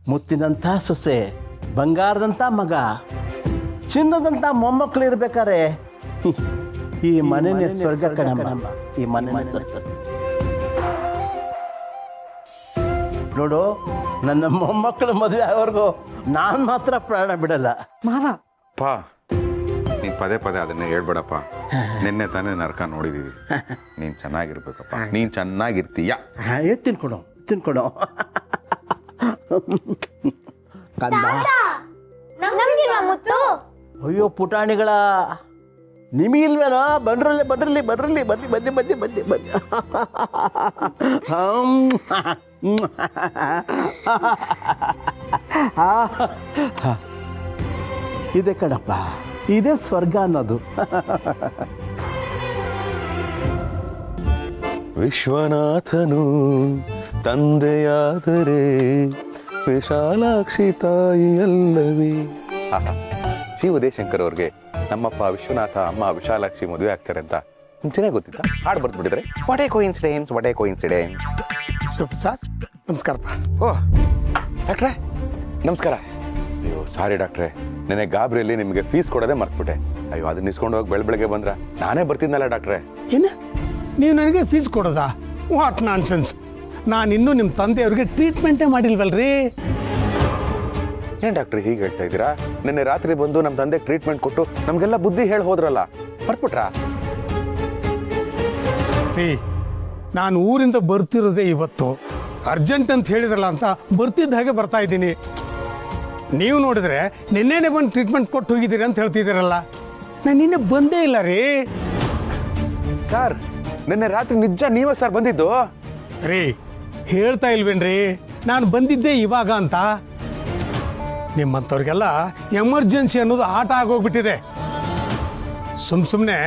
ಮುತ್ತಿನಂಥ ಸೊಸೆ, ಬಂಗಾರದಂಥ ಮಗ, ಚಿನ್ನದಂಥ ಮೊಮ್ಮಕ್ಕಳು ಇರ್ಬೇಕಾರೆ ಈ ಮನೆನೇ ಸ್ವರ್ಗ ಕಣಮ್ಮ. ಈ ಮನೆ ನೋಡು, ನನ್ನ ಮೊಮ್ಮಕ್ಕಳು ಮದುವೆ ಆಗೋವರೆಗೂ ನಾನು ಮಾತ್ರ ಪ್ರಾಣ ಬಿಡಲ್ಲ. ಮಾವ ಪಾ ನೀನ್ ಪದೇ ಪದೇ ಅದನ್ನೇ ಹೇಳ್ಬೇಡಪ್ಪ. ನಿನ್ನೆ ತಾನೇ ನರಕ ನೋಡಿದೀವಿ. ನೀನ್ ಚೆನ್ನಾಗಿರ್ಬೇಕಪ್ಪ, ನೀನ್ ಚೆನ್ನಾಗಿರ್ತೀಯ. ತಿನ್ಕೊಡು ಮುತ್ತು. ಅಯ್ಯೋ ಪುಟಾಣಿಗಳ, ನಿಮಗಿಲ್ವೇನೋ? ಬನ್ರಲ್ಲಿ ಬನ್ರಲ್ಲಿ ಬನ್ರಲ್ಲಿ ಬನ್ನಿ ಬನ್ನಿ ಬನ್ನಿ ಬನ್ನಿ ಬನ್ನಿ. ಇದೆ ಕಣಪ್ಪ, ಇದೇ ಸ್ವರ್ಗ ಅನ್ನೋದು. ವಿಶ್ವನಾಥನು ತಂದೆಯಾದರೆ ವಿಶಾಲಾಕ್ಷಿ ತಾಯಿಯಲ್ಲವೇ. ಸಿ ಉದಯಶಂಕರ್ ಅವ್ರಿಗೆ ನಮ್ಮಪ್ಪ ವಿಶ್ವನಾಥ, ಅಮ್ಮ ವಿಶಾಲಾಕ್ಷಿ ಮದುವೆ ಆಗ್ತಾರೆ ಅಂತ ಮುಂಚೆನೇ ಗೊತ್ತಿತ್ತ? ಹಾಡು ಬರ್ದ್ಬಿಟ್ಟಿದ್ರೆ what a coincidence, what a coincidence. Sir ನಮಸ್ಕಾರಪ್ಪ. ಓ ಡಾಕ್ಟ್ರೇ ನಮಸ್ಕಾರ. ಅಯ್ಯೋ ಸಾರಿ ಡಾಕ್ಟ್ರೇ, ನೆನೆ ಗಾಬರಿಯಲ್ಲಿ ನಿಮಗೆ ಫೀಸ್ ಕೊಡೋದೇ ಮರ್ತ್ಬಿಟ್ಟೆ. ಅಯ್ಯೋ ಅದನ್ನ ಇಸ್ಕೊಂಡು ಹೋಗಿ ಬೆಳಗ್ಗೆ ಬಂದ್ರ ನಾನೇ ಬರ್ತಿದ್ನಲ್ಲ ಡಾಕ್ಟ್ರೇ. ಏನು ನೀವು ನನಗೆ ಫೀಸ್ ಕೊಡೋದಾ? What nonsense. ನಾನಿನ್ನೂ ನಿಮ್ಮ ತಂದೆಯವ್ರಿಗೆ ಟ್ರೀಟ್ಮೆಂಟೇ ಮಾಡಿಲ್ವಲ್ರಿ. ಏನ್ ಡಾಕ್ಟ್ರಿ ಹೀಗೆ ಹೇಳ್ತಾ ಇದ್ದೀರಾ? ನಿನ್ನೆ ರಾತ್ರಿ ಬಂದು ನಮ್ಮ ತಂದೆ ಟ್ರೀಟ್ಮೆಂಟ್ ಕೊಟ್ಟು ನಮ್ಗೆಲ್ಲ ಬುದ್ಧಿ ಹೇಳಿ ಹೋದ್ರಲ್ಲ, ಮರ್ತ್ಬಿಟ್ರಾ? ರೀ, ನಾನು ಊರಿಂದ ಬರ್ತಿರೋದೇ ಇವತ್ತು. ಅರ್ಜೆಂಟ್ ಅಂತ ಹೇಳಿದ್ರಲ್ಲ ಅಂತ ಬರ್ತಿದ್ದ ಹಾಗೆ ಬರ್ತಾ ಇದ್ದೀನಿ. ನೀವು ನೋಡಿದ್ರೆ ನಿನ್ನೆನೆ ಬಂದು ಟ್ರೀಟ್ಮೆಂಟ್ ಕೊಟ್ಟು ಹೋಗಿದ್ದೀರಿ ಅಂತ ಹೇಳ್ತಿದ್ದೀರಲ್ಲ. ನಾನು ನಿನ್ನೆ ಬಂದೇ ಇಲ್ಲ ರೀ. ಸರ್ ನಿನ್ನೆ ರಾತ್ರಿ ನಿಜ ನೀವೇ ಸರ್ ಬಂದಿದ್ದು? ರೀ ಹೇಳ್ತಾ ಇಲ್ವೇನ್ರಿ ನಾನು ಬಂದಿದ್ದೆ ಇವಾಗ ಅಂತ? ನಿಮ್ಮಂಥವ್ರಿಗೆಲ್ಲ ಎಮರ್ಜೆನ್ಸಿ ಅನ್ನೋದು ಆಟ ಆಗೋಗ್ಬಿಟ್ಟಿದೆ. ಸುಮ್ಮನೆ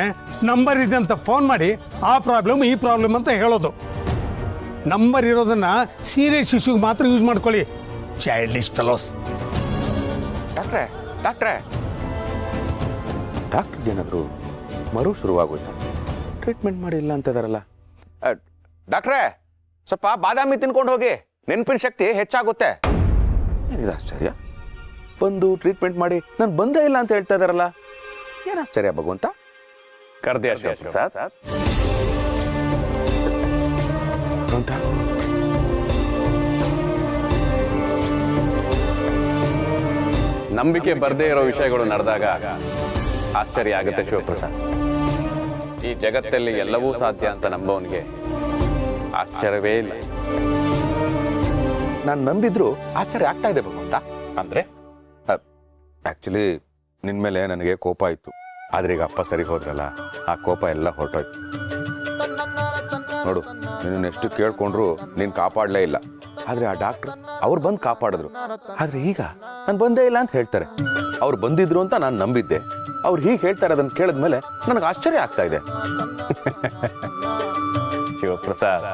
ನಂಬರ್ ಇದೆ ಅಂತ ಫೋನ್ ಮಾಡಿ ಆ ಪ್ರಾಬ್ಲಮ್ ಈ ಪ್ರಾಬ್ಲಮ್ ಅಂತ ಹೇಳೋದು. ನಂಬರ್ ಇರೋದನ್ನ ಸೀರಿಯಸ್ ಇಶ್ಯೂಗೆ ಮಾತ್ರ ಯೂಸ್ ಮಾಡ್ಕೊಳ್ಳಿ. Childish fellows. ಡಾಕ್ಟ್ರೇ ಡಾಕ್ಟ್ರೇ ಡಾಕ್ಟ್ರಿಗೆ ಏನಾದ್ರು ಮರು ಶುರುವಾಗೋಯ್ತಾ? ಟ್ರೀಟ್ಮೆಂಟ್ ಮಾಡಿಲ್ಲ ಅಂತಿದಾರಲ್ಲ. ಡಾಕ್ಟ್ರೇ ಸ್ವಲ್ಪ ಬಾದಾಮಿ ತಿನ್ಕೊಂಡು ಹೋಗಿ, ನೆನಪಿನ ಶಕ್ತಿ ಹೆಚ್ಚಾಗುತ್ತೆ. ಏನಿದೆ ಆಶ್ಚರ್ಯ? ಬಂದು ಟ್ರೀಟ್ಮೆಂಟ್ ಮಾಡಿ ನಾನು ಬಂದೇ ಇಲ್ಲ ಅಂತ ಹೇಳ್ತಾ ಇದಾರಲ್ಲ, ಏನ್ ಆಶ್ಚರ್ಯ ಭಗವಂತ? ಕರ್ದೆ ಸರ್ ನಂಬಿಕೆ ಬರದೇ ಇರೋ ವಿಷಯಗಳು ನಡೆದಾಗ ಆಶ್ಚರ್ಯ ಆಗುತ್ತೆ ಶಿವಪ್ರಸಾದ್. ಈ ಜಗತ್ತಲ್ಲಿ ಎಲ್ಲವೂ ಸಾಧ್ಯ ಅಂತ ನಂಬೋನಿಗೆ ಆಶ್ಚರ್ಯವೇ ಇಲ್ಲ. ನಾನು ನಂಬಿದ್ರು ಆಶ್ಚರ್ಯ ಆಗ್ತಾ ಇದೆ ಭಗವಂತ. ಅಂದ್ರೆ ಆಕ್ಚುಲಿ ನಿನ್ ಮೇಲೆ ನನಗೆ ಕೋಪ ಇತ್ತು, ಆದ್ರೆ ಈಗ ಅಪ್ಪ ಸರಿ ಹೋದ್ರಲ್ಲ, ಆ ಕೋಪ ಎಲ್ಲ ಹೊರಟೋಯ್ತು. ನೋಡು, ನಿನ್ನ ಎಷ್ಟು ಕೇಳ್ಕೊಂಡ್ರು ನೀನ್ ಕಾಪಾಡ್ಲೇ ಇಲ್ಲ. ಆದ್ರೆ ಆ ಡಾಕ್ಟರ್ ಅವ್ರು ಬಂದು ಕಾಪಾಡಿದ್ರು. ಆದ್ರೆ ಈಗ ನಾನು ಬಂದೇ ಇಲ್ಲ ಅಂತ ಹೇಳ್ತಾರೆ. ಅವ್ರು ಬಂದಿದ್ರು ಅಂತ ನಾನು ನಂಬಿದ್ದೆ. ಅವ್ರು ಹೀಗೆ ಹೇಳ್ತಾರೆ, ಅದನ್ನ ಕೇಳಿದ್ಮೇಲೆ ನನಗೆ ಆಶ್ಚರ್ಯ ಆಗ್ತಾ ಇದೆ. ಶಿವಪ್ರಸಾದ್,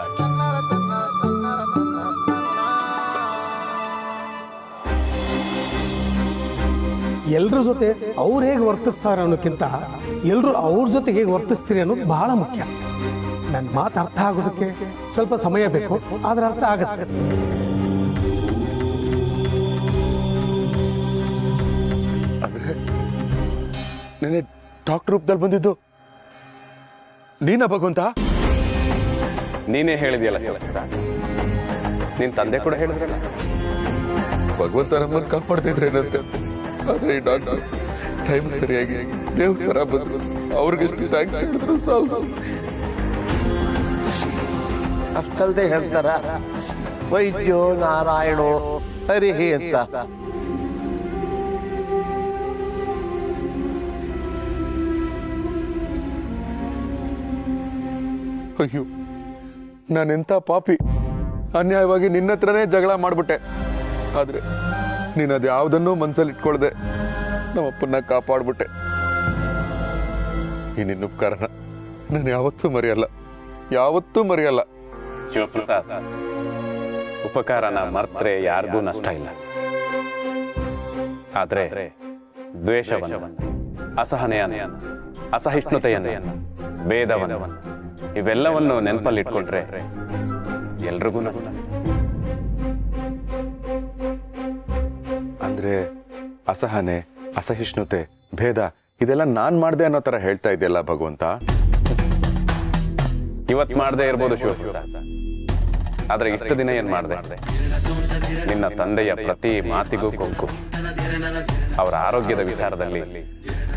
ಎಲ್ರ ಜೊತೆ ಅವ್ರು ಹೇಗೆ ವರ್ತಿಸ್ತಾರೆ ಅನ್ನೋಕ್ಕಿಂತ ಎಲ್ಲರೂ ಅವ್ರ ಜೊತೆ ಹೇಗೆ ವರ್ತಿಸ್ತೀರಿ ಅನ್ನೋದು ಬಹಳ ಮುಖ್ಯ. ನನ್ನ ಮಾತು ಅರ್ಥ ಆಗೋದಕ್ಕೆ ಸ್ವಲ್ಪ ಸಮಯ ಬೇಕು, ಆದ್ರೆ ಅರ್ಥ ಆಗತ್ತೆ. ಅಂದ್ರೆ ನೆನೆ ಡಾಕ್ಟರ್ ರೂಪದಲ್ಲಿ ಬಂದಿದ್ದು ನೀನ ಭಗವಂತ? ನೀನೇ ಹೇಳಿದ್ಯಲ್ಲ ಶಿವಪ್ರಸಾದ್, ನಿನ್ ತಂದೆ ಕೂಡ ಹೇಳಿದ್ರಲ್ಲ ಭಗವಂತ ನಮ್ಮನ್ನು ಕಾಪಾಡ್ತಿದ್ರೇನಂತೆ. ಆದ್ರೆ ಈ ಡಾಕ್ಟರ್ ಟೈಮ್ ಸರಿಯಾಗಿ ದೇವ್ರ ತರ ಬಂದ್ರು. ಅವ್ರಿಗೆಷ್ಟು ಥ್ಯಾಂಕ್ಸ್ ಹೇಳಿದ್ರು ಸಾಕು. ಅಷ್ಟಲ್ದೆ ಹೇಳ್ತಾರ ವೈದ್ಯೋ ನಾರಾಯಣೋ ಹರಿಹಿ ಅಂತ. ಅಯ್ಯೋ, ನಾನೆಂತ ಪಾಪಿ, ಅನ್ಯಾಯವಾಗಿ ನಿನ್ನ ಹತ್ರನೇ ಜಗಳ ಮಾಡ್ಬಿಟ್ಟೆ. ಆದ್ರೆ ನೀನ್ ಅದು ಯಾವುದನ್ನೂ ಮನ್ಸಲ್ಲಿ ಇಟ್ಕೊಳ್ದೆ ನಮ್ಮಪ್ಪನ್ನ ಕಾಪಾಡ್ಬಿಟ್ಟೆ. ಈ ನಿನ್ನ ಉಪಕಾರನ ನಾನು ಯಾವತ್ತೂ ಮರೆಯಲ್ಲ, ಯಾವತ್ತೂ ಮರೆಯಲ್ಲ. ಶಿವಪ್ರಸಾದ್, ಉಪಕಾರನ ಮರ್ತ್ರೆ ಯಾರಿಗೂ ನಷ್ಟ ಇಲ್ಲ. ಆದ್ರೆ ದ್ವೇಷವನ್ನು, ಅಸಹನೆಯನ್ನು, ಅಸಹಿಷ್ಣುತೆಯನ್ನು, ಭೇದವನ್ನು ಇವೆಲ್ಲವನ್ನು ನೆನಪಲ್ಲಿ ಇಟ್ಕೊಂಡ್ರೆ ಎಲ್ರಿಗೂ ನಷ್ಟ. ಅಂದರೆ ಅಸಹನೆ, ಅಸಹಿಷ್ಣುತೆ, ಭೇದ ಇದೆಲ್ಲ ನಾನು ಮಾಡಿದೆ ಅನ್ನೋ ಥರ ಹೇಳ್ತಾ ಇದೆಯಲ್ಲ ಭಗವಂತ. ಇವತ್ತು ಮಾಡದೇ ಇರ್ಬೋದು ಶಿವಪ್ರಸಾದ್, ಆದ್ರೆ ಇಷ್ಟು ದಿನ ಏನ್ ಮಾಡಿದೆ? ನಿನ್ನ ತಂದೆಯ ಪ್ರತಿ ಮಾತಿಗೂ ಕೊಂಕು. ಅವರ ಆರೋಗ್ಯದ ವಿಚಾರದಲ್ಲಿ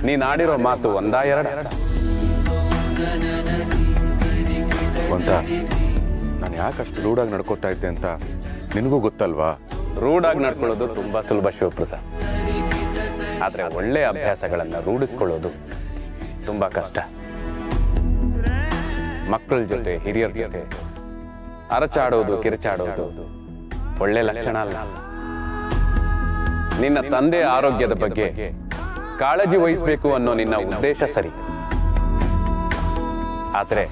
ನೀನಾಡಿರೋ ಮಾತು ಒಂದಾ ಎರಡ? ಭಗವಂತ, ನಾನು ಯಾಕಷ್ಟು ರೂಢಾಗಿ ನಡ್ಕೋತಾ ಇದ್ದೆ ಅಂತ ನಿನಗೂ ಗೊತ್ತಲ್ವಾ? ರೂಢಾಗಿ ನಡ್ಕೊಳ್ಳೋದು ತುಂಬಾ ಸುಲಭ ಶಿವಪ್ರಸಾದ್, ಆದ್ರೆ ಒಳ್ಳೆ ಅಭ್ಯಾಸಗಳನ್ನ ರೂಢಿಸ್ಕೊಳ್ಳೋದು ತುಂಬಾ ಕಷ್ಟ. ಮಕ್ಕಳ ಜೊತೆ, ಹಿರಿಯರ ಜೊತೆ ಅರಚಾಡೋದು, ಕಿರಿಚಾಡೋದು ಒಳ್ಳೆ ಲಕ್ಷಣ ಅಲ್ಲ. ನಿನ್ನ ತಂದೆ ಆರೋಗ್ಯದ ಬಗ್ಗೆ ಕಾಳಜಿ ವಹಿಸಬೇಕು ಅನ್ನೋ ನಿನ್ನ ಉದ್ದೇಶ ಸರಿ, ಆದ್ರೆ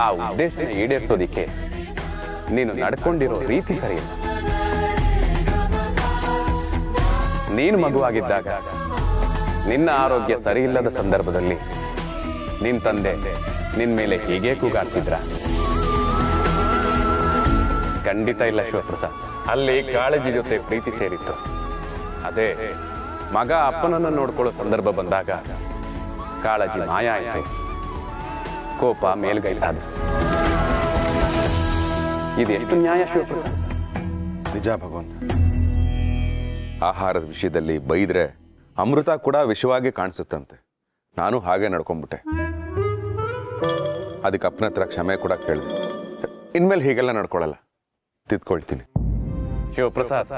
ಆ ಉದ್ದೇಶ ಈಡೇರಿಸೋದಿಕ್ಕೆ ನೀನು ನಡ್ಕೊಂಡಿರೋ ರೀತಿ ಸರಿಯಿಲ್ಲ. ನೀನು ಮಗುವಾಗಿದ್ದಾಗ ನಿನ್ನ ಆರೋಗ್ಯ ಸರಿಯಿಲ್ಲದ ಸಂದರ್ಭದಲ್ಲಿ ನಿನ್ ತಂದೆ ನಿನ್ ಮೇಲೆ ಹೀಗೆ ಕೂಗಾಡ್ತಿದ್ರ? ಖಂಡಿತ ಇಲ್ಲ ಶಿವಪ್ರಸಾದ್. ಅಲ್ಲಿ ಕಾಳಜಿ ಜೊತೆ ಪ್ರೀತಿ ಸೇರಿತ್ತು. ಅದೇ ಮಗ ಅಪ್ಪನನ್ನ ನೋಡ್ಕೊಳ್ಳೋ ಸಂದರ್ಭ ಬಂದಾಗ ಕಾಳಜಿ ಮಾಯ ಆಯಿತು, ಕೋಪ ಮೇಲ್ಗೈ ಸಾಧಿಸ್ತು. ಇದೆಷ್ಟು ನ್ಯಾಯ ಶಿವಪ್ರಸಾದ್? ನಿಜ ಭಗವಂತ. ಆಹಾರದ ವಿಷಯದಲ್ಲಿ ಬೈದ್ರೆ ಅಮೃತ ಕೂಡ ವಿಷವಾಗಿ ಕಾಣಿಸುತ್ತಂತೆ. ನಾನು ಹಾಗೆ ನಡ್ಕೊಂಡ್ಬಿಟ್ಟೆ. ಅದಕ್ಕೆ ಅಪ್ಪನ ಹತ್ರ ಕ್ಷಮೆ ಕೂಡ ಕೇಳಿದೆ. ಇನ್ಮೇಲೆ ಹೀಗೆಲ್ಲ ನಡ್ಕೊಳ್ಳಲ್ಲ, ತಿದ್ಕೊಳ್ತೀನಿ. ಶಿವಪ್ರಸಾದ್,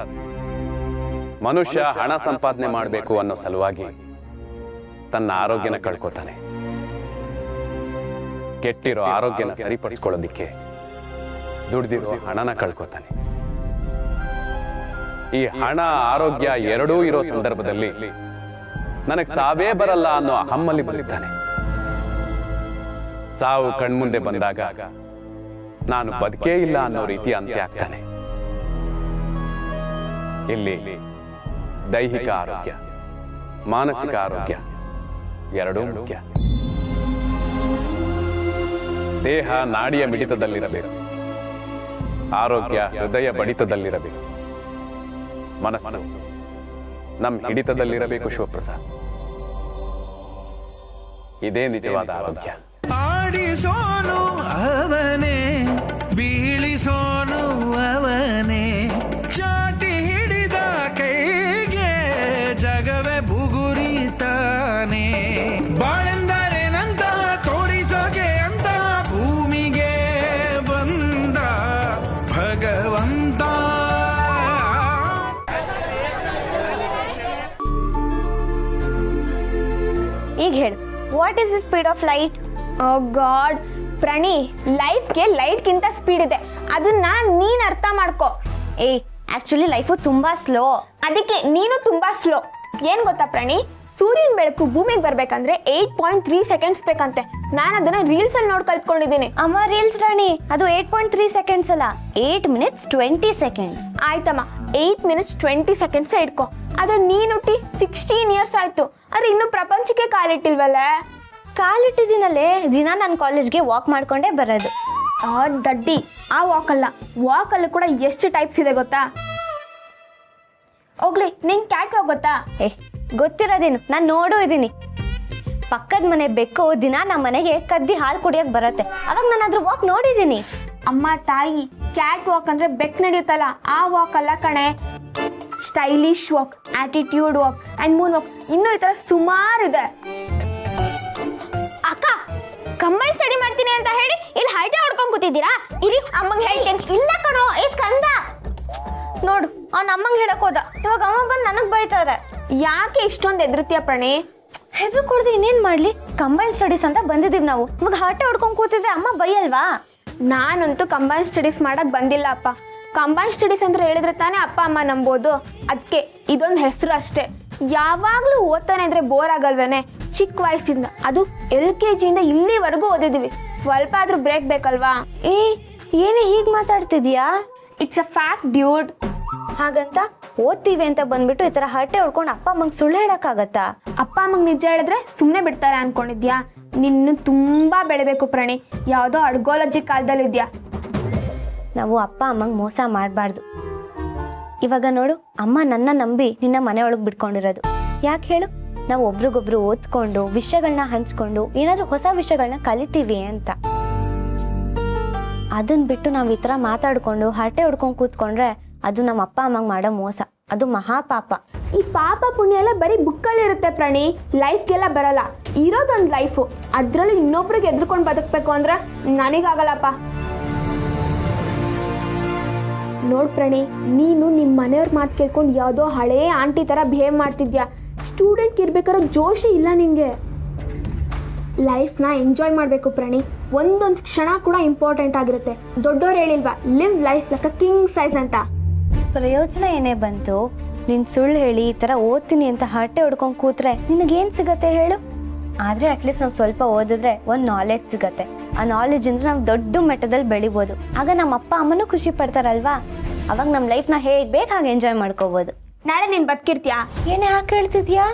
ಮನುಷ್ಯ ಹಣ ಸಂಪಾದನೆ ಮಾಡಬೇಕು ಅನ್ನೋ ಸಲುವಾಗಿ ತನ್ನ ಆರೋಗ್ಯನ ಕಳ್ಕೊತಾನೆ. ಕೆಟ್ಟಿರೋ ಆರೋಗ್ಯನ ಸರಿಪಡಿಸ್ಕೊಳ್ಳೋದಿಕ್ಕೆ ದುಡ್ದಿರೋ ಹಣನ ಕಳ್ಕೊತಾನೆ. ಈ ಹಣ ಆರೋಗ್ಯ ಎರಡೂ ಇರೋ ಸಂದರ್ಭದಲ್ಲಿ ನನಗೆ ಸಾವೇ ಬರಲ್ಲ ಅನ್ನೋ ಹಮ್ಮಲ್ಲಿ ಬಲಿತಾನೆ. ಸಾವು ಕಣ್ಮುಂದೆ ಬಂದಾಗ ನಾನು ಬದುಕೇ ಇಲ್ಲ ಅನ್ನೋ ರೀತಿ ಅಂತ್ಯ ಆಗ್ತಾನೆ. ಇಲ್ಲಿ ದೈಹಿಕ ಆರೋಗ್ಯ, ಮಾನಸಿಕ ಆರೋಗ್ಯ ಎರಡೂ ಮುಖ್ಯ. ದೇಹ ನಾಡಿಯ ಮಿಡಿತದಲ್ಲಿರಬೇಕು, ಆರೋಗ್ಯ ಹೃದಯ ಬಡಿತದಲ್ಲಿರಬೇಕು, ಮನಸ್ಸು ನಮ್ಮ ಹಿಡಿತದಲ್ಲಿರಬೇಕು ಶಿವಪ್ರಸಾದ್. ಇದೇ ನಿಜವಾದ ಆರೋಗ್ಯ. ಆಡಿಸೋನು ಅವನೇ, ಬೀಳಿಸೋನು ಅವನೇ, ಚಾಟಿ ಹಿಡಿದ ಕೈಗೆ ಜಗವೇ ಬುಗುರಿತಾನೆ. ಬಾಳೆಂದರೇನಂತ ತೋರಿಸೋಕೆ ಅಂತ ಭೂಮಿಗೆ ಬಂದ ಭಗವಂತ. ಈಗ ಹೇಳು, what is the speed of light? Oh god Prani, ಲೈಫ್ಗೆ ಲೈಟ್ಗಿಂತ ಸ್ಪೀಡ್ ಇದೆ, ಅದನ್ನ ನೀನ್ ಅರ್ಥ ಮಾಡ್ಕೋ. ಆಕ್ಚುಲಿ ಲೈಫು ತುಂಬಾ ಸ್ಲೋ, ಅದಕ್ಕೆ ನೀನು ತುಂಬಾ ಸ್ಲೋ. ಏನ್ ಗೊತ್ತಾ ಪ್ರಣಿ, ಸೂರ್ಯನ ಬೆಳಕು ಭೂಮಿಗೆ ಬರ್ಬೇಕಂದ್ರೆ 8.3 ಸೆಕೆಂಡ್ಸ್ ಬೇಕಂತೆ. ನಾನು ಅದನ್ನ ರೀಲ್ಸ್ ಅಲ್ಲಿ ನೋಡಿ ಕಲ್ತ್ಕೊಂಡಿದ್ದೀನಿ. ಅಮ್ಮ ರೀಲ್ಸ್ ರಾಣಿ, ಅದು 8.3 ಸೆಕೆಂಡ್ಸ್ ಅಲ್ಲ, 8 ಮಿನಿಟ್ಸ್ 20 ಸೆಕೆಂಡ್ಸ್. ಆಯ್ತಮ್ಮ, 8 ಮಿನಿಟ್ಸ್ 20 ಸೆಕೆಂಡ್ಸ್ ಇಟ್ಕೋ. ಆದ್ರೆ ನೀನು ಹುಟ್ಟಿ 16 ಇಯರ್ಸ್ ಆಯ್ತು, ಆದ್ರೆ ಇನ್ನು ಪ್ರಪಂಚಕ್ಕೆ ಕಾಲಿಟ್ಟಿಲ್ವಲ್ಲ? ಕಾಲಿಟ್ಟಿದ್ದೀನಲ್ಲೇ, ದಿನ ನಾನು ಕಾಲೇಜ್ಗೆ ವಾಕ್ ಮಾಡ್ಕೊಂಡೇ ಬರೋದು. ದಡ್ಡಿ, ಆ ವಾಕಲ್ಲ, ವಾಕಲ್ಲೂ ಕೂಡ ಎಷ್ಟು ಟೈಪ್ಸ್ ಇದೆ ಗೊತ್ತಾ? ಹೋಗ್ಲಿ, ನಿಂಗೆ ಕ್ಯಾಟ್ ವಾಕ್ ಗೊತ್ತಾ? ಗೊತ್ತಿರೋದೇನು, ನಾನು ನೋಡೂ ಇದ್ದೀನಿ. ಪಕ್ಕದ ಮನೆ ಬೆಕ್ಕು ದಿನ ನಮ್ಮ ಮನೆಗೆ ಕದ್ದಿ ಹಾಲು ಕುಡಿಯೋಕೆ ಬರುತ್ತೆ, ಅವಾಗ ನಾನು ಅದ್ರ ವಾಕ್ ನೋಡಿದ್ದೀನಿ. ಅಮ್ಮ ತಾಯಿ, ಕ್ಯಾಟ್ ವಾಕ್ ಅಂದ್ರೆ ಬೆಕ್ ನಡೆಯುತ್ತಲ್ಲ ಆ ವಾಕ್ ಅಲ್ಲ ಕಣೆ. Stylish walk, attitude walk and Moon walk, ಇನ್ನೂ ಈ ತರ ಸುಮಾರಿದೆ. ಅಕ್ಕ, ಕಂಬೈನ್ ಸ್ಟಡಿ ಮಾಡ್ತೀನಿ ಅಂತ ಹೇಳಿ ಇಲ್ಲಿ ಹರಟೆ ಹೊಡ್ಕೊಂಡ್ ಕೂತಿದ್ದೀರಾ? ಇಲ್ಲಿ ಅಮ್ಮಂಗೆ ಹೇಳ್ತೇನೆ. ಇಲ್ಲ ಕಣೋ, ಈ ಸ್ಕಂದ ನೋಡು, ಅವ್ನ ಅಮ್ಮಂಗೆ ಹೇಳಕ್ ಹೋದ, ಇವಾಗ ಅಮ್ಮ ಬಂದು ನನಗ್ ಬೈತಾರೆ. ಯಾಕೆ ಇಷ್ಟೊಂದು ಎದುರುತ್ತೀಯ ಪ್ರಣಿ? ಹೆದ್ರು ಕೊಡ್ದು ಇನ್ನೇನ್ ಮಾಡ್ಲಿ? ಕಂಬೈನ್ ಸ್ಟಡೀಸ್ ಅಂತ ಬಂದಿದೀವಿ ನಾವು, ಇವಾಗ ಹರಟೆ ಹೊಡ್ಕೊಂಡ್ ಕೂತಿದ್ರೆ ಅಮ್ಮ ಬೈಯಲ್ವಾ? ನಾನಂತೂ ಕಂಬೈನ್ ಸ್ಟಡೀಸ್ ಮಾಡಕ್ ಬಂದಿಲ್ಲ ಅಪ್ಪ. ಕಂಬೈನ್ ಸ್ಟಡೀಸ್ ಅಂತ ಹೇಳಿದ್ರೆ ತಾನೇ ಅಪ್ಪ ಅಮ್ಮ ನಂಬೋದು, ಅದಕ್ಕೆ ಇದೊಂದು ಹೆಸರು ಅಷ್ಟೇ. ಯಾವಾಗ್ಲೂ ಓದ್ತಾನೆ ಅಂದ್ರೆ ಬೋರ್ ಆಗಲ್ವೇನೆ? ಚಿಕ್ಕ ವಯಸ್ಸಿಂದ, ಅದು LKG ಇಂದ ಇಲ್ಲಿವರೆಗೂ ಓದಿದೀವಿ, ಸ್ವಲ್ಪ ಆದ್ರೂ ಬ್ರೇಕ್ ಬೇಕಲ್ವಾ? ಏನೇ ಹೀಗ್ ಮಾತಾಡ್ತಿದ್ಯಾ? It's a fact dude. ಹಾಗಂತ ಓದ್ತೀವಿ ಅಂತ ಬಂದ್ಬಿಟ್ಟು ಈ ತರ ಹರಟೆ ಹೊಡ್ಕೊಂಡು ಅಪ್ಪ ಅಮ್ಮಂಗೆ ಸುಳ್ಳು ಹೇಳಕ್ಕಾಗತ್ತಾ? ಅಪ್ಪ ಅಮ್ಮಂಗೆ ನಿಜ ಹೇಳಿದ್ರೆ ಸುಮ್ಮನೆ ಬಿಡ್ತಾರೆ ಅನ್ಕೊಂಡಿದ್ಯಾ? ನಿನ್ನ ತುಂಬಾ ಬೆಳಿಬೇಕು ಪ್ರಣಿ, ಯಾವುದೋ ಅಡ್ಗೋಲಜಿ ಕಾಲದಲ್ಲಿದ್ಯಾ. ನಾವು ಅಪ್ಪ ಅಮ್ಮಂಗೆ ಮೋಸ ಮಾಡಬಾರ್ದು. ಇವಾಗ ನೋಡು, ಅಮ್ಮ ನನ್ನ ನಂಬಿ ನಿನ್ನ ಮನೆ ಒಳಗೆ ಬಿಟ್ಕೊಂಡಿರೋದು ಯಾಕೆ ಹೇಳು? ನಾವು ಒಬ್ರಿಗೊಬ್ರು ಓದ್ಕೊಂಡು ವಿಷಯಗಳನ್ನ ಹಂಚ್ಕೊಂಡು ಏನಾದ್ರೂ ಹೊಸ ವಿಷಯಗಳನ್ನ ಕಲಿತೀವಿ ಅಂತ. ಅದನ್ನ ಬಿಟ್ಟು ನಾವು ಈ ಥರ ಮಾತಾಡ್ಕೊಂಡು ಹರಟೆ ಹೊಡ್ಕೊಂಡು ಕೂತ್ಕೊಂಡ್ರೆ ಅದು ನಮ್ಮ ಅಪ್ಪ ಅಮ್ಮಂಗೆ ಮಾಡೋ ಮೋಸ, ಅದು ಮಹಾಪಾಪ. ಈ ಪಾಪ ಪುಣ್ಯ ಎಲ್ಲ ಬರೀ ಬುಕ್ಕಲ್ಲಿ ಇರುತ್ತೆ ಪ್ರಾಣಿ, ಲೈಫ್ಗೆಲ್ಲ ಬರಲ್ಲ. ಇರೋದೊಂದು ಲೈಫು, ಅದರಲ್ಲೂ ಇನ್ನೊಬ್ರಿಗೆ ಎದ್ರುಕೊಂಡು ಬದುಕಬೇಕು ಅಂದ್ರೆ ನನಗಾಗಲ್ಲಪ್ಪ. ನೋಡ್ ಪ್ರಾಣಿ, ನೀನು ನಿಮ್ಮ ಮನೆಯವ್ರ ಮಾತು ಕೇಳ್ಕೊಂಡು ಯಾವುದೋ ಹಳೇ ಆಂಟಿ ಥರ ಬಿಹೇವ್ ಮಾಡ್ತಿದ್ಯಾ. ಸ್ಟೂಡೆಂಟ್ ಇರ್ಬೇಕಾರೋ ಜೋಶಿ ಇಲ್ಲ ನಿಂಗೆ. ಲೈಫ್ನ ಎಂಜಾಯ್ ಮಾಡಬೇಕು ಪ್ರಾಣಿ, ಒಂದೊಂದು ಕ್ಷಣ ಕೂಡ ಇಂಪಾರ್ಟೆಂಟ್ ಆಗಿರುತ್ತೆ. ದೊಡ್ಡವ್ರು ಹೇಳಿಲ್ವಾ, live life like a king size ಅಂತ. ಪ್ರಯೋಜನ ಏನೇ ಬಂತು? ನೀನು ಸುಳ್ಳು ಹೇಳಿ ಈ ಥರ ಓದ್ತೀನಿ ಅಂತ ಹರಟೆ ಹೊಡ್ಕೊಂಡು ಕೂತ್ರೆ ನಿನಗೇನು ಸಿಗತ್ತೆ ಹೇಳು? ಆದರೆ ಅಟ್ಲೀಸ್ಟ್ ನಾವು ಸ್ವಲ್ಪ ಓದಿದ್ರೆ ಒಂದು ನಾಲೆಜ್ ಸಿಗತ್ತೆ. ಆ ನಾಲೆಜ್ ಅಂದ್ರೆ ನಾವು ದೊಡ್ಡ ಮಟ್ಟದಲ್ಲಿ ಬೆಳಿಬೋದು. ಆಗ ನಮ್ಮ ಅಪ್ಪ ಅಮ್ಮನೂ ಖುಷಿ ಪಡ್ತಾರಲ್ವಾ? ಅವಾಗ ನಮ್ಮ ಲೈಫ್ನ ಹೇಗೆ ಬೇಕು ಹಾಗೆ ಎಂಜಾಯ್ ಮಾಡ್ಕೋಬೋದು. ನಾಳೆ ನೀನು ಬದುಕಿರ್ತೀಯಾ? ಏನೇ ಹಾಕಿ ಹೇಳ್ತಿದ್ಯಾ?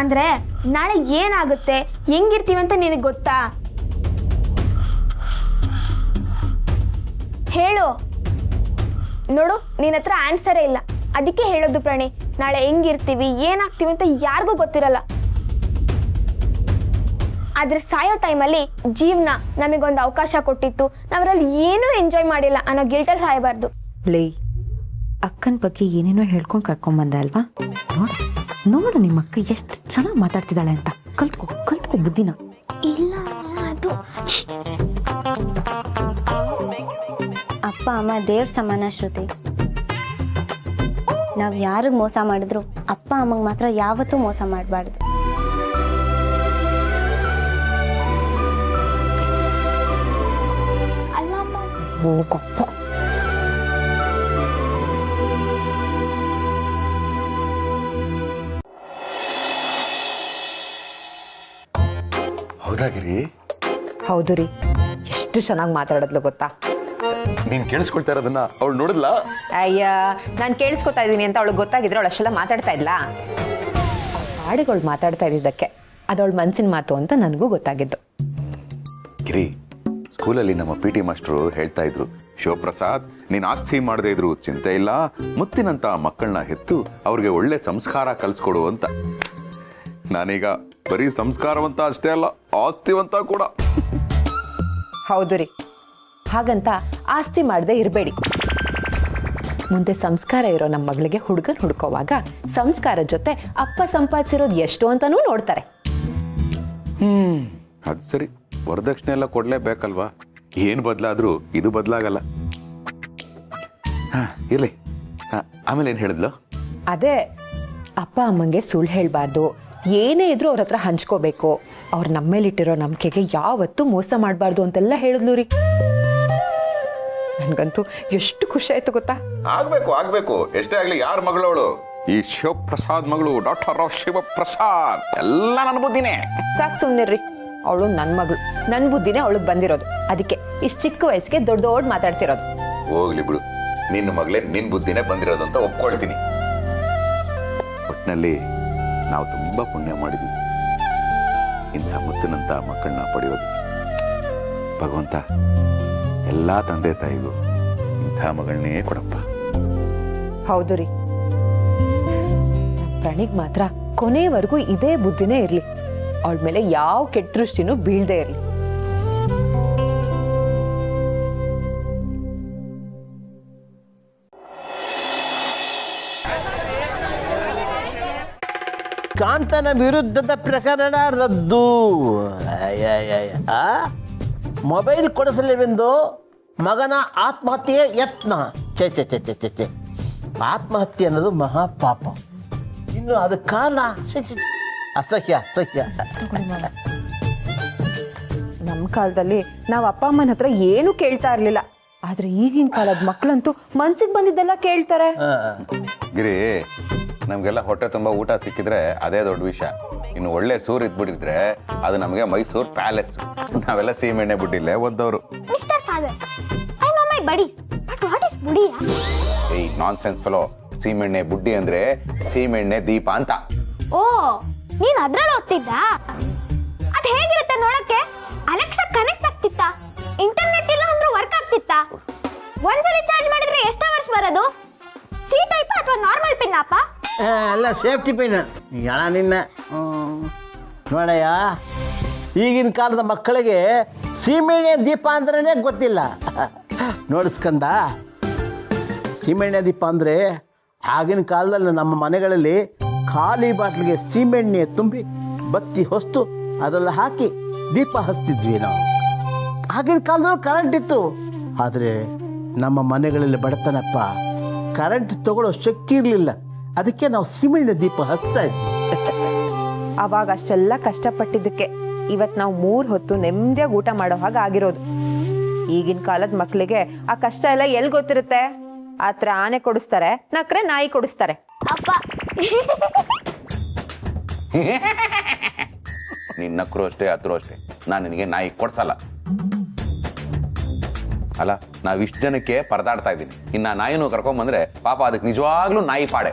ಅಂದರೆ ನಾಳೆ ಏನಾಗುತ್ತೆ, ಹೆಂಗಿರ್ತೀವಿ ಅಂತ ನಿನಗೆ ಗೊತ್ತಾ? ಹೇಳು. ನೋಡು, ನಿನ್ನ ಹತ್ರ ಆನ್ಸರೇ ಇಲ್ಲ, ಅದಕ್ಕೆ ಹೇಳೋದು ಪ್ರಾಣಿ. ನಾಳೆ ಹೆಂಗಿರ್ತೀವಿ ಏನಾಗ್ತೀವಿ ಅಂತ ಯಾರಿಗೂ ಗೊತ್ತಿರಲ್ಲ. ಆದ್ರೆ ಸಾಯೋ ಟೈಮಲ್ಲಿ ಜೀವನ ನಮಗೊಂದು ಅವಕಾಶ ಕೊಟ್ಟಿತ್ತು, ನಾವರಲ್ಲಿ ಏನೂ ಎಂಜಾಯ್ ಮಾಡಿಲ್ಲ ಅನ್ನೋ ಗಿಲ್ಟಲ್ಲಿ ಸಾಯಬಾರ್ದು. ಲೇ, ಅಕ್ಕನ ಬಗ್ಗೆ ಏನೇನೋ ಹೇಳ್ಕೊಂಡು ಕರ್ಕೊಂಬಂದೆ ಅಲ್ವಾ? ನೋಡು ನಿಮ್ಮ ಅಕ್ಕ ಎಷ್ಟು ಚೆನ್ನಾಗಿ ಮಾತಾಡ್ತಿದ್ದಾಳೆ ಅಂತ. ಕಲ್ತ್ಕೋ ಬುದ್ಧಿನ. ಇಲ್ಲ, ಅದು ಅಪ್ಪ ಅಮ್ಮ ದೇವ್ರ ಸಮಾನ ಶ್ರುತಿ. ನಾವು ಯಾರಿಗೆ ಮೋಸ ಮಾಡಿದ್ರು ಅಪ್ಪ ಅಮ್ಮಂಗೆ ಮಾತ್ರ ಯಾವತ್ತೂ ಮೋಸ ಮಾಡಬಾರ್ದು. ಹೌದಾ ಗಿರಿ? ಹೌದು ರೀ, ಎಷ್ಟು ಚೆನ್ನಾಗಿ ಮಾತಾಡೋದ್ಲು ಗೊತ್ತಾ? ನೀನ್ ಕೇಳಿಸ್ಕೊಳ್ತಾ ಇರೋದನ್ನ ಅವಳು ನೋಡಿದ್ಲ? ಅಯ್ಯ, ನಾನು ಕೇಳಿಸ್ಕೊತಾ ಇದ್ದೀನಿ ಅಂತ ಅವಳು ಗೊತ್ತಾಗಿದ್ರೆ ಅವಳು ಅಷ್ಟೆಲ್ಲ ಮಾತಾಡ್ತಾ ಇಲ್ಲ. ಹಾಡುಗಳು ಮಾತಾಡ್ತಾ ಇದ್ದಿದ್ದಕ್ಕೆ ಅದವಳ ಮನ್ಸಿನ ಮಾತು ಅಂತ ನನಗೂ ಗೊತ್ತಾಗಿದ್ದು. ಗಿರಿ, ಸ್ಕೂಲಲ್ಲಿ ನಮ್ಮ PT ಮಾಸ್ಟರು ಹೇಳ್ತಾ ಇದ್ರು, ಶಿವಪ್ರಸಾದ್, ನೀನ್ ಆಸ್ತಿ ಮಾಡದೇ ಇದ್ರು ಚಿಂತೆ ಇಲ್ಲ, ಮುತ್ತಿನಂತ ಮಕ್ಕಳನ್ನ ಹೆತ್ತು ಅವ್ರಿಗೆ ಒಳ್ಳೆ ಸಂಸ್ಕಾರ ಕಲಿಸ್ಕೊಡು ಅಂತ. ನಾನೀಗ ಬರೀ ಸಂಸ್ಕಾರವಂತ ಅಷ್ಟೇ ಅಲ್ಲ, ಆಸ್ತಿವಂತ ಕೂಡ. ಹೌದು ರೀ, ಹಾಗಂತ ಆಸ್ತಿ ಮಾಡದೆ ಇರಬೇಡಿ. ಮುಂದೆ ಸಂಸ್ಕಾರ ಇರೋ ನಮ್ಮ ಮಗಳಿಗೆ ಹುಡುಗನ್ ಹುಡ್ಕೋವಾಗ ಸಂಸ್ಕಾರ ಜೊತೆ ಅಪ್ಪ ಸಂಪಾದಿಸಿರೋದು ಎಷ್ಟು ಅಂತಾನೂ ನೋಡ್ತಾರೆ. ಅದು ಸರಿ, ವರದಕ್ಷಿಣೆ ಎಲ್ಲ ಕೊಡ್ಲೇಬೇಕಲ್ವಾ? ಏನ್ ಬದಲಾದ್ರೂ ಇದು ಬದಲಾಗಲ್ಲ. ಇರ್ಲಿ, ಆಮೇಲೆ ಏನ್ ಹೇಳಿದ್ಲು? ಅದೇ ಅಪ್ಪ ಅಮ್ಮಂಗೆ ಸುಳ್ಳು ಹೇಳ್ಬಾರ್ದು, ಏನೇ ಇದ್ರೂ ಅವ್ರ ಹತ್ರ ಹಂಚ್ಕೋಬೇಕು, ಅವ್ರು ನಮ್ಮ ಮೇಲಿಟ್ಟಿರೋ ನಂಬಿಕೆಗೆ ಯಾವತ್ತೂ ಮೋಸ ಮಾಡಬಾರ್ದು ಅಂತೆಲ್ಲ ಹೇಳಿದ್ಲು ರೀ. ನನ್ಗಂತೂ ಎಷ್ಟು ಖುಷಿ ಆಯ್ತು ಗೊತ್ತಾ? ಆಗ್ಬೇಕು, ಎಷ್ಟೇ ಆಗ್ಲಿ ಯಾರ ಮಗಳವಳು? ಈ ಶಿವಪ್ರಸಾದ್ ಮಗಳು, ಡಾಕ್ಟರ್ ಶಿವಪ್ರಸಾದ್. ಎಲ್ಲ ನನ್ನ ಬುದ್ಧಿನೇ. ಸಾಕು ಸುಮ್ನಿರ್ರಿ, ಅವಳು ನನ್ನ ಮಗಳು, ನನ್ನ ಬುದ್ಧಿನೇ ಅವಳಿಗೆ ಬಂದಿರೋದು. ಅದಕ್ಕೆ ಇಷ್ಟು ಚಿಕ್ಕ ವಯಸ್ಸಿಗೆ ದೊಡ್ಡ ಮಾತಾಡ್ತಿರೋದು. ಹೋಗ್ಲಿ ಬಿಡು, ನಿನ್ನ ಮಗಳೇ ನಿನ್ ಬುದ್ಧಿನೇ ಬಂದಿರೋದು ಅಂತ ಒಪ್ಕೊಳ್ತೀನಿ. ಒಟ್ಟಿನಲ್ಲಿ ನಾವು ತುಂಬಾ ಪುಣ್ಯ ಮಾಡಿದ್ವಿ ಇಂಥ ಮುತ್ತಿನಂತ ಮಕ್ಕಳನ್ನ ಪಡೆಯೋದು. ಭಗವಂತ ಎಲ್ಲಾ ತಂದೆ ತಾಯಿಗೂ ಇಂಥ ಮಗಳನ್ನೇ ಕೊಡಪ್ಪ. ಹೌದು ರೀ, ಪ್ರಾಣಿಗ್ ಮಾತ್ರ ಕೊನೆವರೆಗೂ ಇದೇ ಬುದ್ಧಿನೇ ಇರ್ಲಿ, ಅವಳ ಮೇಲೆ ಯಾವ ಕೆಟ್ಟ ದೃಷ್ಟಿನೂ ಬೀಳ್ದೇ ಇರ್ಲಿ. ಕಾಂತನ ವಿರುದ್ಧದ ಪ್ರಕರಣ ರದ್ದು. ಮೊಬೈಲ್ ಕೊಡಿಸಲಿವೆಂದು ಮಗನ ಆತ್ಮಹತ್ಯೆ ಯತ್ನ. ಚೆ ಆತ್ಮಹತ್ಯೆ ಅನ್ನೋದು ಮಹಾಪಾಪ. ಇನ್ನು ಅದಕ್ಕೆ ಕಾರಣ ಅಸಹ್ಯ. ನಮ್ಮ ಕಾಲದಲ್ಲಿ ನಾವು ಅಪ್ಪ ಅಮ್ಮನ ಹತ್ರ ಏನು ಕೇಳ್ತಾ ಇರ್ಲಿಲ್ಲ, ಆದ್ರೆ ಈಗಿನ ಕಾಲದ ಮಕ್ಕಳಂತೂ ಮನ್ಸಿಗೆ ಬಂದಿದ್ದೆಲ್ಲ ಕೇಳ್ತಾರೆ. ಗಿರಿ, ನಮ್ಗೆಲ್ಲ ಹೊಟ್ಟೆ ತುಂಬಾ ಊಟ ಸಿಕ್ಕಿದ್ರೆ ಅದೇ ದೊಡ್ಡ ವಿಷಯ. ಇನ್ನು ಒಳ್ಳೆ ಸೂರ್ ಇದ್ಬಿಟ್ಟಿದ್ರೆ ಅದು ನಮಗೆ ಮೈಸೂರು ಪ್ಯಾಲೇಸ್. ನಾವೆಲ್ಲ ಸೀಮೆಣ್ಣೆ ಬುಡ್ಡಿಲ್ಲೇ ಓದ್ದವರು. ಮಿಸ್ಟರ್ ಫಾದರ್, ಐ ನೋ ಮೈ ಬಡಿ, ಬಟ್ ವಾಟ್ ಇಸ್ ಬುಡಿ? ಏಯ್ ನಾನ್ಸೆನ್ಸ್ ಫೆಲೋ, ಸೀಮೆಣ್ಣೆ ಬುಡ್ಡಿ ಅಂದ್ರೆ ಸೀಮೆಣ್ಣೆ ದೀಪ ಅಂತ. ಓ, ನೀನ್ ಅದ್ರಲ್ಲಿ ಓದ್ತಿದ್ದ? ಅದ್ ಹೇಗಿರುತ್ತೆ ನೋಡಕ್ಕೆ? Alexa connect ಆಗ್ತಿತ್ತಾ? ಇಂಟರ್ನೆಟ್ ಇಲ್ಲ ಅಂದ್ರೂ ವರ್ಕ್ ಆಗ್ತಿತ್ತಾ? ಒಂದ್ಸಲಿ ಚಾರ್ಜ್ ಮಾಡಿದ್ರೆ ಎಷ್ಟು ಅವರ್ಸ್ ಬರೋದು? ಸಿ ಟೈಪ್ ಅಥವಾ ಅಥವಾ ನಾರ್ಮಲ್ ಪಿನ್ ಅಪ್ಪ? ಅಲ್ಲ ಸೇಫ್ಟಿ ಪಿನ್ ಯಾಣ ನಿನ್ನ ನೋಡಯ್ಯ, ಈಗಿನ ಕಾಲದ ಮಕ್ಕಳಿಗೆ ಸೀಮೆಣ್ಣೆ ದೀಪ ಅಂದ್ರೇ ಗೊತ್ತಿಲ್ಲ. ನೋಡಿಸ್ಕಂದ, ಸೀಮೆಣ್ಣೆ ದೀಪ ಅಂದರೆ ಆಗಿನ ಕಾಲದಲ್ಲಿ ನಮ್ಮ ಮನೆಗಳಲ್ಲಿ ಖಾಲಿ ಬಾಟ್ಲಿಗೆ ಸೀಮೆಣ್ಣೆ ತುಂಬಿ ಬತ್ತಿ ಹೊಸ್ತು ಅದೆಲ್ಲ ಹಾಕಿ ದೀಪ ಹಚ್ತಿದ್ವಿ ನಾವು. ಆಗಿನ ಕಾಲದಲ್ಲಿ ಕರೆಂಟ್ ಇತ್ತು, ಆದರೆ ನಮ್ಮ ಮನೆಗಳಲ್ಲಿ ಬಡತನಪ್ಪ, ಕರೆಂಟ್ ತಗೊಳ್ಳೋ ಶಕ್ತಿ ಇರಲಿಲ್ಲ. ಅದಕ್ಕೆ ನಾವು ಸೀಮೆಣ್ಣೆ ದೀಪ ಹಚ್ತಾ ಇದ್ವಿ. ಅವಾಗ ಅಷ್ಟೆಲ್ಲ ಕಷ್ಟಪಟ್ಟಿದ್ದಕ್ಕೆ ಇವತ್ತು ನಾವು 3 ಹೊತ್ತು ನೆಮ್ಮದಿಯಾಗಿ ಊಟ ಮಾಡೋ ಹಾಗೆ ಆಗಿರೋದು. ಈಗಿನ ಕಾಲದ ಮಕ್ಕಳಿಗೆ ಆ ಕಷ್ಟ ಎಲ್ಲ ಎಲ್ಲಿ ಗೊತ್ತಿರುತ್ತೆ? ಆತ್ರ ಆನೆ ಕೊಡಿಸ್ತಾರೆ, ನಕ್ರೆ ನಾಯಿ ಕೊಡಿಸ್ತಾರೆ. ಅಪ್ಪ ನಿನ್ನ ನಕ್ರು ಅಷ್ಟೇ ಹತ್ರು ಅಷ್ಟೇ, ನಾನು ನಿನಗೆ ನಾಯಿ ಕೊಡ್ಸಲ್ಲ. ಅಲ್ಲ, ನಾವ್ ಇಷ್ಟು ಜನಕ್ಕೆ ಪರದಾಡ್ತಾ ಇದ್ದೀನಿ, ಇನ್ನ ನಾಯಿನೂ ಕರ್ಕೊಂಬಂದ್ರೆ ಪಾಪ ಅದಕ್ಕೆ ನಿಜವಾಗ್ಲೂ ನಾಯಿ ಪಾಡೆ.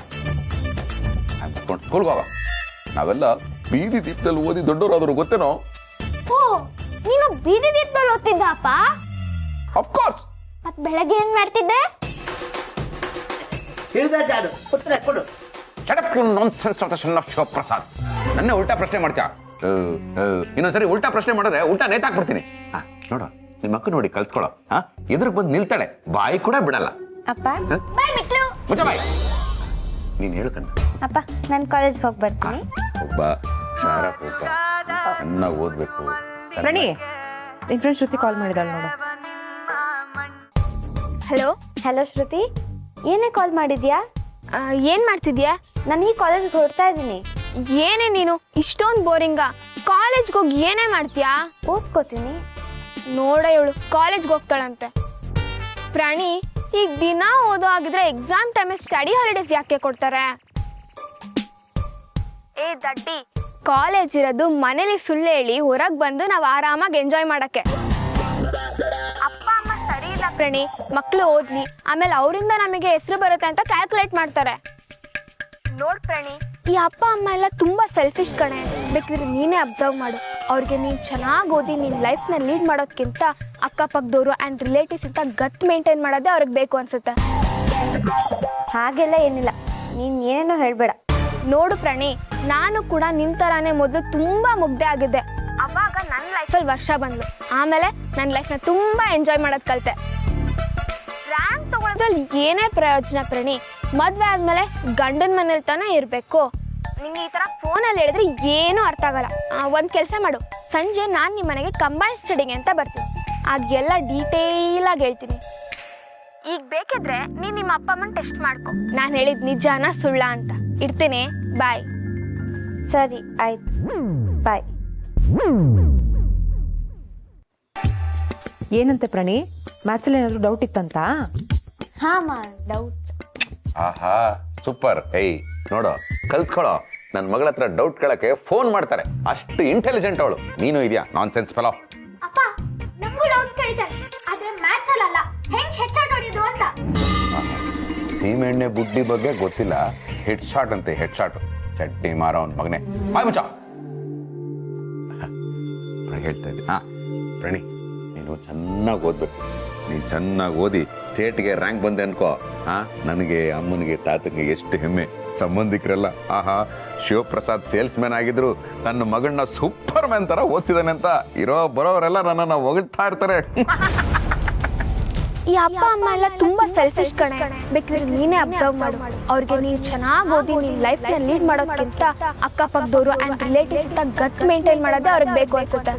ಸ್ಕೂಲ್ಗೆ ಹೋಗ, ನಾವೆಲ್ಲ ಬೀದಿ ದೀಪದಲ್ಲಿ ಓದಿ ದೊಡ್ಡವರಾದ್ರು ಗೊತ್ತೇನೋ? ಓ, ನೀನು ಬೀದಿ ದೀಪದಲ್ಲಿ ಓದ್ತಿದ್ದ ಅಪ್ಪ? ಅಫ್ಕೋರ್ಸ್. ಮತ್ ಬೆಳಗ್ಗೆ ಏನ್ ಮಾಡ್ತಿದ್ದೆ? ಕೊಡು. ಶಿವಪ್ರಸಾದ್, ನನ್ನ ಉಲ್ಟಾ ಪ್ರಶ್ನೆ ಮಾಡ್ತೀಯ? ಇನ್ನೊಂದ್ಸರಿ ಉಲ್ಟಾ ಪ್ರಶ್ನೆ ಮಾಡಿದ್ರೆ ಉಲ್ಟಾ ನೇತಾಕ್ಬಿಡ್ತೀನಿ. ನೋಡು, ನಿಮ್ಮ ಮಕ್ಕ ನೋಡಿ ಕಲ್ತ್ಕೊಳ್ಳೋ. ಎದುರಿಗೆ ಬಂದು ನಿಲ್ತಾಳೆ, ಬಾಯಿ ಕೂಡ ಬಿಡಲ್ಲ. ಅಪ್ಪ ಬಾಯ್ ಬಿಟ್ಲು. ಮುಚ್ಚ ಬಾಯಿ. ನೀನ್ ಹೇಳ್ಕಂಡ ಅಪ್ಪ, ನಾನು ಕಾಲೇಜ್ಗೆ ಹೋಗಿ ಬರ್ತೀನಿ. ಒಬ್ಬ ಶಾರಪ್ ಒಬ್ಬ ಚೆನ್ನಾಗಿ ಓದ್ಬೇಕು. ಪ್ರಣಿ, ನಿನ್ ಫ್ರೆಂಡ್ ಶ್ರುತಿ ಕಾಲ್ ಮಾಡಿದಾಳೆ ನೋಡು. ಹಲೋ ಹಲೋ ಶ್ರುತಿ, ಏನೇ ಕಾಲ್ ಮಾಡಿದ್ಯಾ? ಏನು ಮಾಡ್ತಿದ್ಯಾ? ನಾನು ಈ ಕಾಲೇಜ್ಗೆ ಹೊರಡ್ತಾ ಇದ್ದೀನಿ. ಏನೇ ನೀನು ಇಷ್ಟೊಂದು ಬೋರಿಂಗ? ಕಾಲೇಜ್ಗೆ ಹೋಗಿ ಏನೇ ಮಾಡ್ತೀಯಾ? ಓದ್ಕೋತೀನಿ. ನೋಡ, ಇವಳು ಕಾಲೇಜ್ಗೆ ಹೋಗ್ತಾಳಂತೆ. ಪ್ರಾಣಿ, ಈಗ ದಿನ ಓದೋ ಆಗಿದ್ರೆ ಎಕ್ಸಾಮ್ ಟೈಮಲ್ಲಿ ಸ್ಟಡಿ ಹಾಲಿಡೇಸ್ ಯಾಕೆ ಕೊಡ್ತಾರೆ? ಏ ದಡ್ಡಿ, ಕಾಲೇಜ್ ಇರೋದು ಮನೇಲಿ ಸುಳ್ಳು ಹೇಳಿ ಹೊರಗೆ ಬಂದು ನಾವು ಆರಾಮಾಗಿ ಎಂಜಾಯ್ ಮಾಡಕ್ಕೆ. ಅಪ್ಪ ಅಮ್ಮ ಸರಿ ಇಲ್ಲ ಪ್ರಾಣಿ, ಮಕ್ಕಳು ಓದ್ಲಿ, ಆಮೇಲೆ ಅವರಿಂದ ನಮಗೆ ಹೆಸರು ಬರುತ್ತೆ ಅಂತ ಕ್ಯಾಲ್ಕುಲೇಟ್ ಮಾಡ್ತಾರೆ. ನೋಡ್ ಪ್ರಾಣಿ, ಈ ಅಪ್ಪ ಅಮ್ಮ ಎಲ್ಲ ತುಂಬಾ ಸೆಲ್ಫಿಶ್ ಕಣೆ. ಬೇಕಿದ್ರೆ ನೀನೇ ಅಬ್ಸರ್ವ್ ಮಾಡು. ಅವ್ರಿಗೆ ನೀನು ಚೆನ್ನಾಗಿ ಓದಿ ನಿನ್ನ ಲೈಫ್ನ ಲೀಡ್ ಮಾಡೋದಕ್ಕಿಂತ ಅಕ್ಕಪಕ್ಕದವರು ಆ್ಯಂಡ್ ರಿಲೇಟಿವ್ಸ್ ಇಂತ ಗತ್ ಮೇಂಟೈನ್ ಮಾಡೋದೇ ಅವ್ರಿಗೆ ಬೇಕು ಅನ್ಸುತ್ತೆ. ಹಾಗೆಲ್ಲ ಏನಿಲ್ಲ, ನೀನು ಏನೇನೋ ಹೇಳಬೇಡ. ನೋಡು ಪ್ರಾಣಿ, ನಾನು ಕೂಡ ನಿನ್ನ ಥರಾನೇ ಮೊದಲು ತುಂಬ ಮುಗ್ದೆ ಆಗಿದ್ದೆ. ಅವಾಗ ನನ್ನ ಲೈಫಲ್ಲಿ ವರ್ಷ ಬಂದ್ಲು, ಆಮೇಲೆ ನನ್ನ ಲೈಫ್ನ ತುಂಬ ಎಂಜಾಯ್ ಮಾಡೋದು ಕಲಿತೆ. ರ್ಯಾಂಕ್ ತಗೊಳ್ಳೋದ್ರಲ್ಲಿ ಏನೇ ಪ್ರಯೋಜನ ಪ್ರಾಣಿ? ಮದುವೆ ಆದಮೇಲೆ ಗಂಡನ ಮನೇಲಿ ತಾನೇ ಇರಬೇಕು. ನಿಂಗೆ ಈ ಥರ ಫೋನಲ್ಲಿ ಹೇಳಿದ್ರೆ ಏನೂ ಅರ್ಥ ಆಗಲ್ಲ. ಒಂದು ಕೆಲಸ ಮಾಡು, ಸಂಜೆ ನಾನು ನಿಮ್ಮ ಮನೆಗೆ ಕಂಬೈನ್ ಸ್ಟಡಿಗೆ ಅಂತ ಬರ್ತೀನಿ. ಆಗೆಲ್ಲ ಡೀಟೇಲಾಗಿ ಹೇಳ್ತೀನಿ. ಈಗ ಬೇಕಿದ್ರೆ ನೀನು ನಿಮ್ಮ ಅಪ್ಪ ಅಮ್ಮನ ಟೆಸ್ಟ್ ಮಾಡ್ಕೊ, ನಾನು ಹೇಳಿದ ನಿಜಾನ ಸುಳ್ಳ ಅಂತ. ಇಡ್ತೀನಿ, ಬಾಯ್. ಸರಿ ಆಯ್ತು, ಬಾಯ್. ಏನಂತೆ ಪ್ರಣಿ, ಮ್ಯಾಥ್ಸಲ್ಲಿ ಏನಾದ್ರು ಡೌಟ್ ಇತ್ತಂತ? ಹಾಂ ಡೌಟ್. ಆಹಾ, ಸೂಪರ್. ಏಯ್ ನೋಡು, ಕಲ್ತ್ಕೊಳ್ಳೋ. ನನ್ನ ಮಗಳ ಹತ್ರ ಡೌಟ್ ಕೇಳಕ್ಕೆ ಫೋನ್ ಮಾಡ್ತಾರೆ, ಅಷ್ಟು ಇಂಟೆಲಿಜೆಂಟ್ ಅವಳು. ನೀನು ಇದೆಯಾ ನಾನ್ ಸೆನ್ಸ್ ಫೆಲೋ? ಅಪ್ಪ, ನಮಗೂ ಡೌಟ್ಸ್ ಕೇಳ್ತಾರೆ, ಆದ್ರೆ ಮ್ಯಾಥ್ಸ್ ಅಲ್ಲ, ಹೆಂಗ್ ಹೆಡ್ಶಾಟ್ ಹೊಡೆಯೋದು ಅಂತ. ಸೀಮೆಣ್ಣೆ ಬುಡ್ಡಿ ಬಗ್ಗೆ ಗೊತ್ತಿಲ್ಲ, ಹೆಡ್ ಶಾಟ್ ಅಂತೆ, ಹೆಡ್ ಶಾಟ್. ಚಟ್ನಿ ಮಾರೋ ಅವನ ಮಗನೇ, ಬಾಯ್ ಮುಚ್ಚ. ಹೇಳ್ತಾ ಇದ್ದೆ, ಪ್ರಣಿ, ನೀನು ಚೆನ್ನಾಗಿ ಓದ್ಬೇಕು. ನೀನು ಚೆನ್ನಾಗಿ ಓದಿ ಸ್ಟೇಟ್ಗೆ ರ್ಯಾಂಕ್ ಬಂದೆ ಅನ್ಕೋ. ನನಗೆ, ಅಮ್ಮನಿಗೆ, ತಾತನಿಗೆ ಎಷ್ಟು ಹೆಮ್ಮೆ. ಸಂಬಂಧಿಕರೆಲ್ಲ ಆಹಾ, ಶಿವಪ್ರಸಾದ್ ಸೇಲ್ಸ್ ಮ್ಯಾನ್ ಆಗಿದ್ರು ತನ್ನ ಮಗಳನ್ನ ಸೂಪರ್ ಮ್ಯಾನ್ ತರ ಓದ್ತಿದ್ದಾನೆ ಅಂತ ಇರೋ ಬರೋರೆಲ್ಲ ನನ್ನನ್ನು ಹೊಗಳ್ತಾ ಇರ್ತಾರೆ. ಈ ಅಪ್ಪ ಅಮ್ಮ ಎಲ್ಲ ತುಂಬಾ ಸೆಲ್ಫಿಶ್ ಕಣೆ. ಬೇಕಿದ್ರೆ ನೀನೇ ಅಬ್ಸರ್ವ್ ಮಾಡು. ಅವ್ರಿಗೆ ನೀನು ಚೆನ್ನಾಗಿ ಓದಿ ನಿನ್ನ ಲೈಫ್ನ ಲೀಡ್ ಮಾಡೋದಕ್ಕಿಂತ ಅಕ್ಕಪಕ್ಕದವರು ಆ್ಯಂಡ್ ರಿಲೇಟಿವ್ಸ್ ಅಂತ ಗತ್ ಮೇಂಟೈನ್ ಮಾಡೋದೇ ಅವ್ರಿಗೆ ಬೇಕು ಅನ್ಸುತ್ತೆ.